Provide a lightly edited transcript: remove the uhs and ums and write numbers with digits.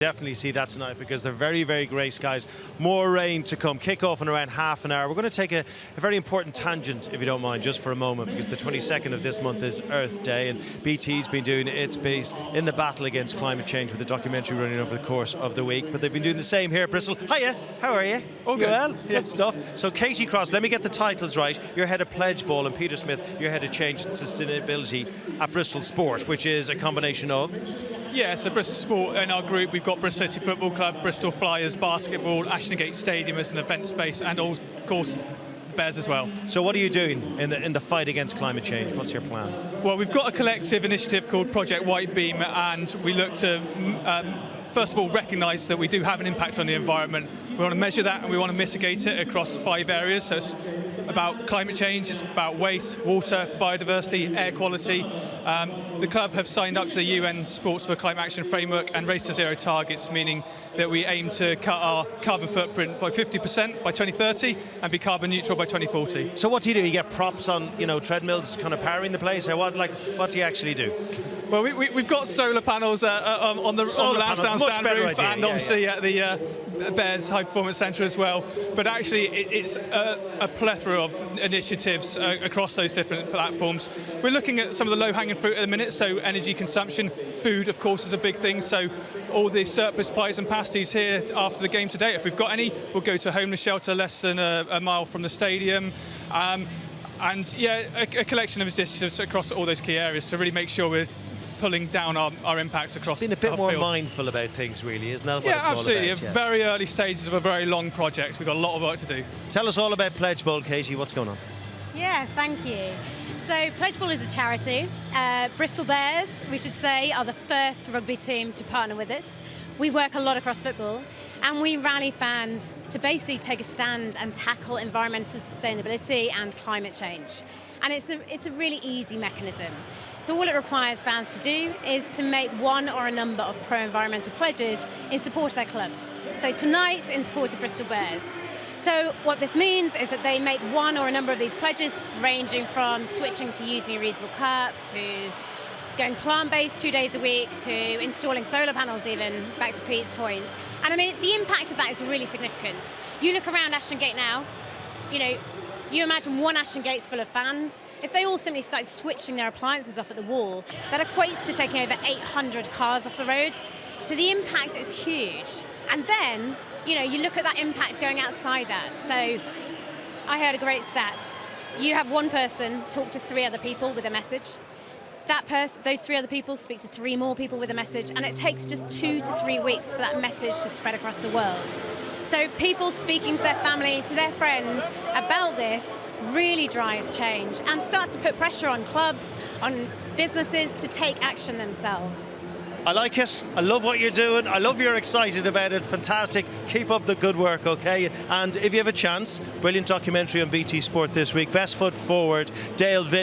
Definitely see that tonight because they're very, very grey skies. More rain to come. Kick off in around half an hour. We're going to take a very important tangent, if you don't mind, just for a moment, because the 22nd of this month is Earth Day, and BT's been doing its piece in the battle against climate change with a documentary running over the course of the week. But they've been doing the same here at Bristol. Hiya, how are you? All good. Well, good stuff. So Katie Cross, let me get the titles right. You're head of Pledgeball, and Peter Smith, you're head of change and sustainability at Bristol Sport, which is a combination of... Yeah, so Bristol Sport in our group, we've got Bristol City Football Club, Bristol Flyers Basketball, Ashton Gate Stadium as an event space, and of course the Bears as well. So what are you doing in the fight against climate change? What's your plan? Well, we've got a collective initiative called Project Whitebeam, and we look to first of all recognise that we do have an impact on the environment. We want to measure that and we want to mitigate it across 5 areas. So it's about climate change, it's about waste, water, biodiversity, air quality. The club have signed up to the UN Sports for Climate Action Framework and Race to Zero targets, meaning that we aim to cut our carbon footprint by 50% by 2030 and be carbon neutral by 2040. So what do? You get props on, treadmills kind of powering the place, or what do you actually do? Well, we've got solar panels on the Lansdowne stand roof, and obviously at the Bears High Performance Centre as well. But actually, it's a plethora of initiatives across those different platforms. We're looking at some of the low-hanging fruit at the minute, so energy consumption, food, of course, is a big thing. So all the surplus pies and pasties here after the game today, if we've got any, we'll go to a homeless shelter less than a mile from the stadium. And yeah, a collection of initiatives across all those key areas to really make sure we're pulling down our impact across the field. Been a bit more field. Mindful about things, really, isn't that what yeah, it's all absolutely. about? Yeah, very early stages of a very long project. We've got a lot of work to do. Tell us all about Pledgeball, Katie. What's going on? Yeah, thank you. So Pledgeball is a charity. Bristol Bears, we should say, are the first rugby team to partner with us. We work a lot across football, and we rally fans to basically take a stand and tackle environmental sustainability and climate change. And it's a really easy mechanism. So all it requires fans to do is to make one or a number of pro-environmental pledges in support of their clubs. So tonight, in support of Bristol Bears. So what this means is that they make one or a number of these pledges, ranging from switching to using a reusable cup, to going plant-based 2 days a week, to installing solar panels even, back to Pete's point. And I mean, the impact of that is really significant. You look around Ashton Gate now, you imagine one Ashton Gate's full of fans. If they all simply started switching their appliances off at the wall, that equates to taking over 800 cars off the road. So the impact is huge. And then, you look at that impact going outside that. So I heard a great stat. You have one person talk to 3 other people with a message. Those 3 other people speak to 3 more people with a message, and it takes just 2 to 3 weeks for that message to spread across the world. So people speaking to their family, to their friends about this really drives change and starts to put pressure on clubs, on businesses to take action themselves. I like it. I love what you're doing. I love you're excited about it. Fantastic. Keep up the good work, okay? And if you have a chance, brilliant documentary on BT Sport this week. Best Foot Forward, Dale